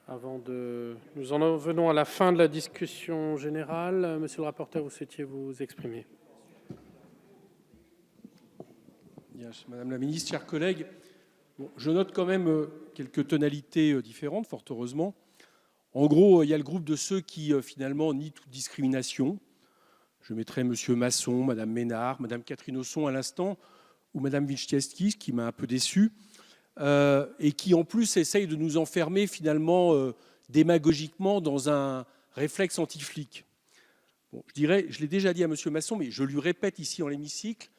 Nous en venons à la fin de la discussion générale. Monsieur le rapporteur, vous souhaitiez vous exprimer. Madame la ministre, chers collègues, je note quand même quelques tonalités différentes, fort heureusement. En gros, il y a le groupe de ceux qui, finalement, nient toute discrimination. Je mettrai M. Masson, Mme Ménard, Mme Catherine Hausson à l'instant, ou Mme Wiśniewski, ce qui m'a un peu déçu, et qui, en plus, essayent de nous enfermer, finalement, démagogiquement, dans un réflexe anti-flic. Bon, je l'ai déjà dit à M. Masson, mais je lui répète ici dans l'hémicycle,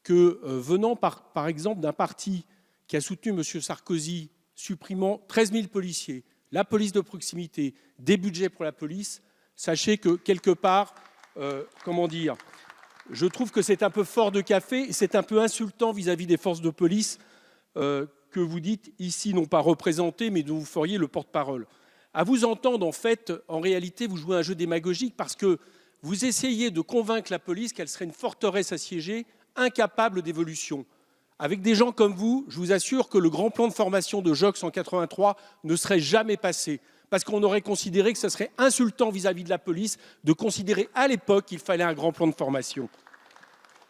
que venant par exemple d'un parti qui a soutenu M. Sarkozy, supprimant 13 000 policiers, la police de proximité, des budgets pour la police, sachez que quelque part, je trouve que c'est un peu fort de café et c'est un peu insultant vis-à-vis des forces de police que vous dites ici non pas représentées, mais dont vous feriez le porte-parole. À vous entendre, en fait, en réalité, vous jouez un jeu démagogique parce que vous essayez de convaincre la police qu'elle serait une forteresse assiégée, incapable d'évolution. Avec des gens comme vous, je vous assure que le grand plan de formation de Jox en 83 ne serait jamais passé. Parce qu'on aurait considéré que ce serait insultant vis-à-vis de la police de considérer à l'époque qu'il fallait un grand plan de formation.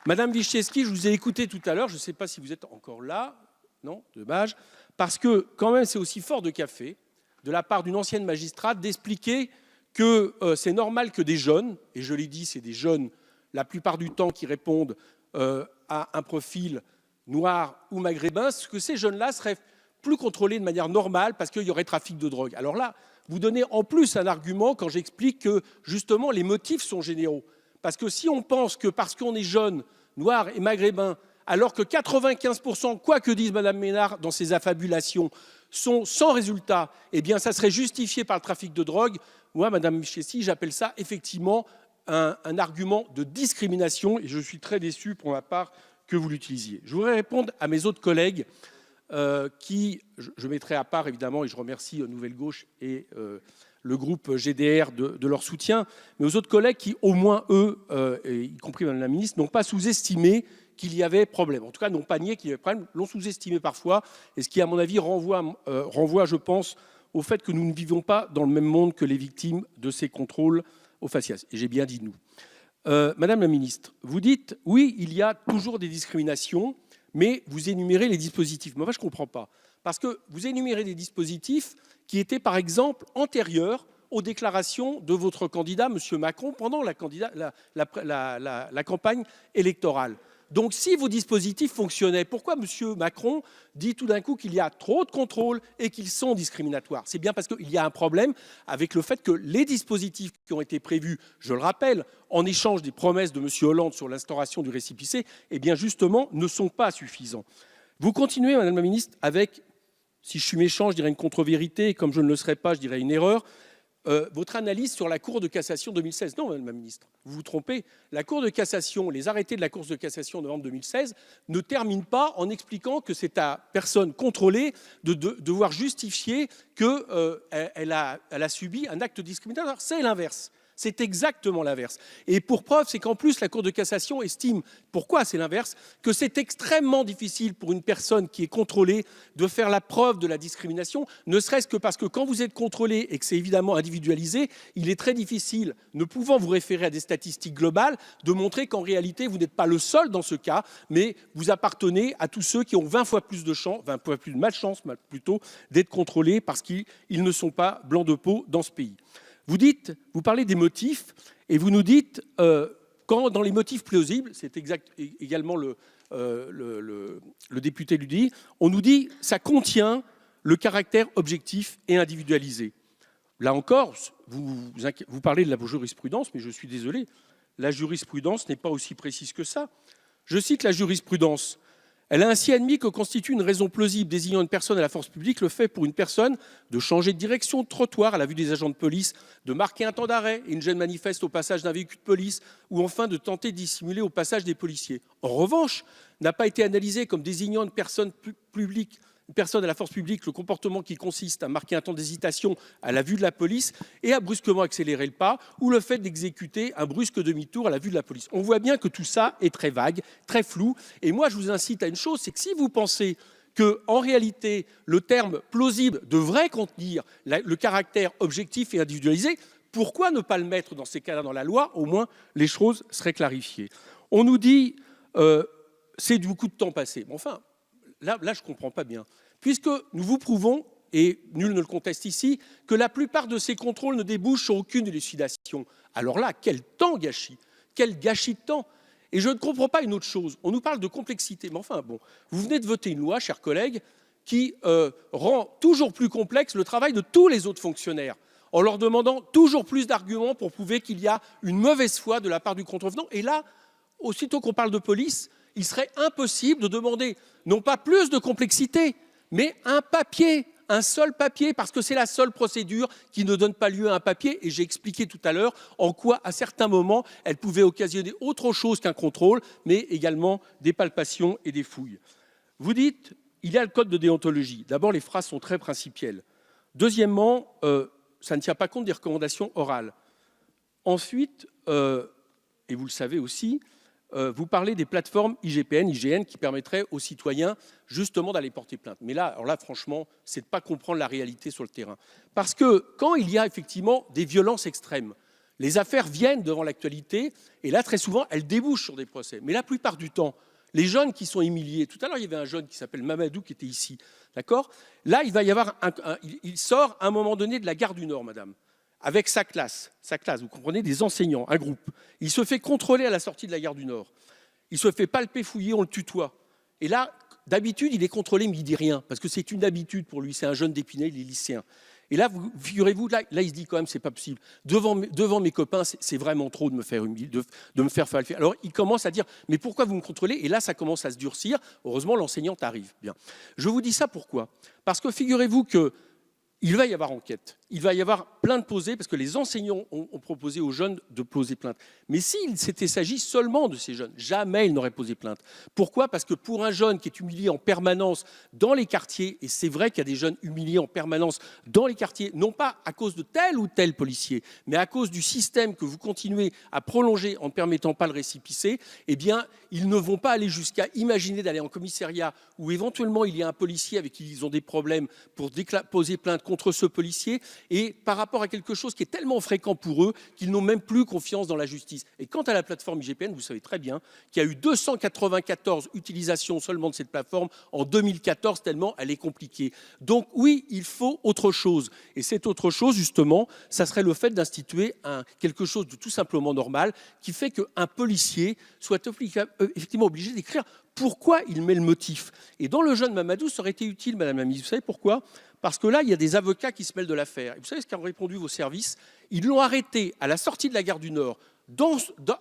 Madame Wiśniewski, je vous ai écouté tout à l'heure, je ne sais pas si vous êtes encore là, non, dommage, parce que quand même c'est aussi fort de café, de la part d'une ancienne magistrate, d'expliquer que c'est normal que des jeunes, et je l'ai dit, c'est des jeunes la plupart du temps qui répondent à un profil noir ou maghrébin, que ces jeunes-là seraient plus contrôlés de manière normale parce qu'il y aurait trafic de drogue. Alors là, vous donnez en plus un argument quand j'explique que justement les motifs sont généraux. Parce que si on pense que parce qu'on est jeune, noir et maghrébin, alors que 95%, quoi que dise Mme Ménard dans ses affabulations, sont sans résultat, eh bien ça serait justifié par le trafic de drogue. Moi, Mme Wiśniewski, j'appelle ça effectivement un argument de discrimination et je suis très déçu pour ma part que vous l'utilisiez. Je voudrais répondre à mes autres collègues qui, je mettrai à part évidemment, et je remercie Nouvelle Gauche et le groupe GDR de leur soutien, mais aux autres collègues qui, au moins eux, y compris Mme la ministre, n'ont pas sous-estimé qu'il y avait problème. En tout cas, n'ont pas nié qu'il y avait problème, l'ont sous-estimé parfois, et ce qui, à mon avis, renvoie, je pense, au fait que nous ne vivons pas dans le même monde que les victimes de ces contrôles au faciès. Et j'ai bien dit nous. Madame la ministre, vous dites, oui, il y a toujours des discriminations, mais vous énumérez les dispositifs. Moi, je ne comprends pas. Parce que vous énumérez des dispositifs qui étaient, par exemple, antérieurs aux déclarations de votre candidat, M. Macron, pendant la campagne électorale. Donc, si vos dispositifs fonctionnaient, pourquoi M. Macron dit tout d'un coup qu'il y a trop de contrôles et qu'ils sont discriminatoires? C'est bien parce qu'il y a un problème avec le fait que les dispositifs qui ont été prévus, je le rappelle, en échange des promesses de M. Hollande sur l'instauration du récépissé, eh bien justement, ne sont pas suffisants. Vous continuez, Madame la ministre, avec, si je suis méchant, je dirais une contre-vérité, et comme je ne le serais pas, je dirais une erreur, votre analyse sur la Cour de cassation 2016. Non, Madame la ministre, vous vous trompez. La Cour de cassation, les arrêtés de la Cour de cassation de novembre 2016 ne terminent pas en expliquant que c'est à personne contrôlée de devoir justifier qu'elle a subi un acte discriminatoire. C'est l'inverse. C'est exactement l'inverse. Et pour preuve, c'est qu'en plus, la Cour de cassation estime, pourquoi c'est l'inverse, que c'est extrêmement difficile pour une personne qui est contrôlée de faire la preuve de la discrimination, ne serait-ce que parce que quand vous êtes contrôlé et que c'est évidemment individualisé, il est très difficile, ne pouvant vous référer à des statistiques globales, de montrer qu'en réalité, vous n'êtes pas le seul dans ce cas, mais vous appartenez à tous ceux qui ont 20 fois plus de chance, 20 fois plus de malchance plutôt, d'être contrôlés parce qu'ils ne sont pas blancs de peau dans ce pays. Vous parlez des motifs et vous nous dites, quand dans les motifs plausibles, c'est également le député lui dit, on nous dit ça contient le caractère objectif et individualisé. Là encore, vous parlez de la jurisprudence, mais je suis désolé, la jurisprudence n'est pas aussi précise que ça. Je cite la jurisprudence. Elle a ainsi admis que constitue une raison plausible désignant une personne à la force publique le fait pour une personne de changer de direction de trottoir à la vue des agents de police, de marquer un temps d'arrêt et une gêne manifeste au passage d'un véhicule de police ou enfin de tenter de dissimuler au passage des policiers. En revanche, n'a pas été analysé comme désignant une personne publique, une personne à la force publique, le comportement qui consiste à marquer un temps d'hésitation à la vue de la police et à brusquement accélérer le pas, ou le fait d'exécuter un brusque demi-tour à la vue de la police. On voit bien que tout ça est très vague, très flou. Et moi, je vous incite à une chose, c'est que si vous pensez qu'en réalité, le terme plausible devrait contenir le caractère objectif et individualisé. Pourquoi ne pas le mettre dans ces cas-là dans la loi? Au moins, les choses seraient clarifiées. On nous dit c'est beaucoup de temps passé. Bon, enfin, là je ne comprends pas bien. Puisque nous vous prouvons, et nul ne le conteste ici, que la plupart de ces contrôles ne débouchent sur aucune élucidation. Alors là, quel temps gâchis! Quel gâchis de temps! Et je ne comprends pas une autre chose. On nous parle de complexité. Mais enfin, bon, vous venez de voter une loi, chers collègues, qui rend toujours plus complexe le travail de tous les autres fonctionnaires, en leur demandant toujours plus d'arguments pour prouver qu'il y a une mauvaise foi de la part du contrevenant. Et là, aussitôt qu'on parle de police, il serait impossible de demander non pas plus de complexité, mais un papier, un seul papier, parce que c'est la seule procédure qui ne donne pas lieu à un papier. Et j'ai expliqué tout à l'heure en quoi, à certains moments, elle pouvait occasionner autre chose qu'un contrôle, mais également des palpations et des fouilles. Vous dites, il y a le code de déontologie. D'abord, les phrases sont très principielles. Deuxièmement, ça ne tient pas compte des recommandations orales. Ensuite, et vous le savez aussi, vous parlez des plateformes IGPN, IGN qui permettraient aux citoyens justement d'aller porter plainte. Mais là, alors là, franchement, c'est de ne pas comprendre la réalité sur le terrain. Parce que quand il y a effectivement des violences extrêmes, les affaires viennent devant l'actualité et là, très souvent, elles débouchent sur des procès. Mais la plupart du temps, les jeunes qui sont humiliés, tout à l'heure, il y avait un jeune qui s'appelle Mamadou qui était ici, d'accord? Là, il va y avoir il sort à un moment donné de la gare du Nord, madame, avec sa classe, vous comprenez, des enseignants, un groupe. Il se fait contrôler à la sortie de la gare du Nord. Il se fait palper, fouiller, on le tutoie. Et là, d'habitude, il est contrôlé, mais il ne dit rien, parce que c'est une habitude pour lui. C'est un jeune d'Épinay, il est lycéen. Et là, figurez-vous, là, il se dit quand même, c'est pas possible. Devant mes copains, c'est vraiment trop de me faire humilier, de me faire faire. Alors, il commence à dire, mais pourquoi vous me contrôlez? Et là, ça commence à se durcir. Heureusement, l'enseignante arrive. Bien. Je vous dis ça pourquoi? Parce que figurez-vous que il va y avoir enquête, il va y avoir plainte posée, parce que les enseignants ont proposé aux jeunes de poser plainte. Mais s'il s'était s'agit seulement de ces jeunes, jamais ils n'auraient posé plainte. Pourquoi? Parce que pour un jeune qui est humilié en permanence dans les quartiers, et c'est vrai qu'il y a des jeunes humiliés en permanence dans les quartiers, non pas à cause de tel ou tel policier, mais à cause du système que vous continuez à prolonger en ne permettant pas le récépissé, eh bien, ils ne vont pas aller jusqu'à imaginer d'aller en commissariat où éventuellement il y a un policier avec qui ils ont des problèmes pour poser plainte contre ce policier, et par rapport à quelque chose qui est tellement fréquent pour eux qu'ils n'ont même plus confiance dans la justice. Et quant à la plateforme IGPN, vous savez très bien qu'il y a eu 294 utilisations seulement de cette plateforme en 2014, tellement elle est compliquée. Donc oui, il faut autre chose. Et cette autre chose, justement, ça serait le fait d'instituer quelque chose de tout simplement normal qui fait qu'un policier soit effectivement obligé d'écrire pourquoi il met le motif. Et dans le jeune Mamadou, ça aurait été utile, madame la ministre. Vous savez pourquoi? Parce que là, il y a des avocats qui se mêlent de l'affaire. Et vous savez ce qu'ont répondu vos services? Ils l'ont arrêté à la sortie de la gare du Nord,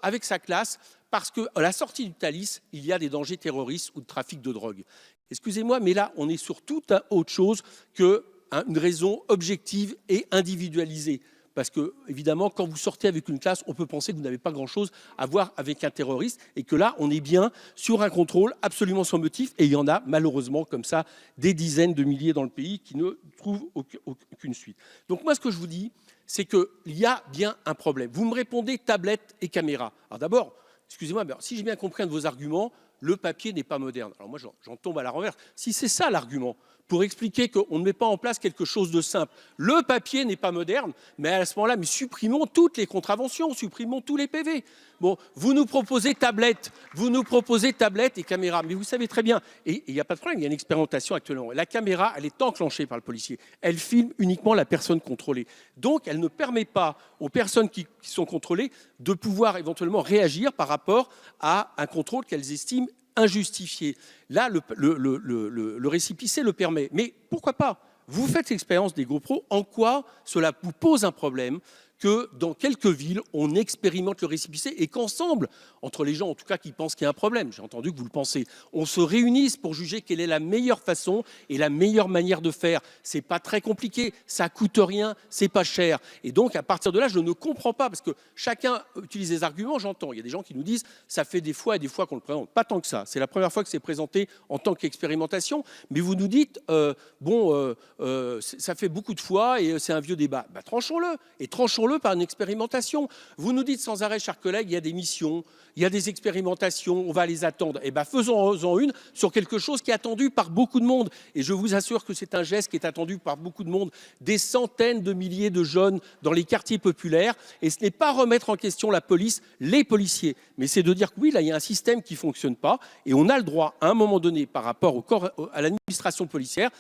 avec sa classe, parce qu'à la sortie du Thalys, il y a des dangers terroristes ou de trafic de drogue. Excusez-moi, mais là, on est sur tout autre chose qu'une raison objective et individualisée. Parce que, évidemment, quand vous sortez avec une classe, on peut penser que vous n'avez pas grand-chose à voir avec un terroriste et que là, on est bien sur un contrôle absolument sans motif. Et il y en a, malheureusement, comme ça, des dizaines de milliers dans le pays qui ne trouvent aucune suite. Donc moi, ce que je vous dis, c'est qu'il y a bien un problème. Vous me répondez tablette et caméra. Alors d'abord, excusez-moi, mais si j'ai bien compris un de vos arguments, le papier n'est pas moderne. Alors moi, j'en tombe à la renverse. Si c'est ça l'argument, pour expliquer qu'on ne met pas en place quelque chose de simple, le papier n'est pas moderne, mais à ce moment-là, supprimons toutes les contraventions, supprimons tous les PV. Bon, vous nous proposez tablette et caméra, mais vous savez très bien, et il n'y a pas de problème, il y a une expérimentation actuellement. La caméra, elle est enclenchée par le policier. Elle filme uniquement la personne contrôlée. Donc, elle ne permet pas aux personnes qui sont contrôlées de pouvoir éventuellement réagir par rapport à un contrôle qu'elles estiment injustifié. Là, le récépissé le permet. Mais pourquoi pas? Vous faites l'expérience des GoPro. En quoi cela vous pose un problème que dans quelques villes, on expérimente le récépissé et qu'ensemble, entre les gens en tout cas qui pensent qu'il y a un problème, j'ai entendu que vous le pensez, on se réunisse pour juger quelle est la meilleure façon et la meilleure manière de faire. C'est pas très compliqué, ça coûte rien, c'est pas cher. Et donc à partir de là, je ne comprends pas, parce que chacun utilise des arguments, j'entends. Il y a des gens qui nous disent ça fait des fois et des fois qu'on le présente. Pas tant que ça. C'est la première fois que c'est présenté en tant qu'expérimentation, mais vous nous dites ça fait beaucoup de fois et c'est un vieux débat. Tranchons-le, et tranchons Faisons-le par une expérimentation. Vous nous dites sans arrêt, chers collègues, il y a des missions, il y a des expérimentations, on va les attendre. Eh bien, faisons-en une sur quelque chose qui est attendu par beaucoup de monde. Et je vous assure que c'est un geste qui est attendu par beaucoup de monde. Des centaines de milliers de jeunes dans les quartiers populaires. Et ce n'est pas remettre en question la police, les policiers. Mais c'est de dire que oui, là, il y a un système qui ne fonctionne pas. Et on a le droit, à un moment donné, par rapport à l'administration policière,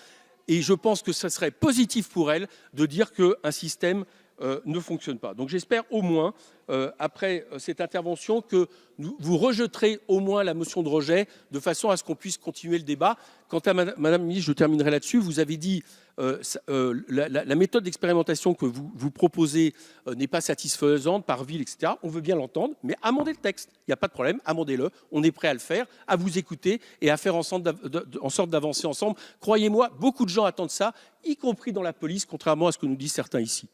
et je pense que ce serait positif pour elle de dire qu'un système ne fonctionne pas. Donc j'espère au moins, après cette intervention, que vous rejetterez au moins la motion de rejet de façon à ce qu'on puisse continuer le débat. Quant à Madame la ministre, je terminerai là-dessus. Vous avez dit la méthode d'expérimentation que vous proposez n'est pas satisfaisante par ville, etc. On veut bien l'entendre, mais amendez le texte. Il n'y a pas de problème, amendez-le. On est prêt à le faire, à vous écouter et à faire en sorte d'avancer ensemble. Croyez-moi, beaucoup de gens attendent ça, y compris dans la police, contrairement à ce que nous disent certains ici.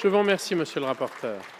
Je vous remercie, monsieur le rapporteur.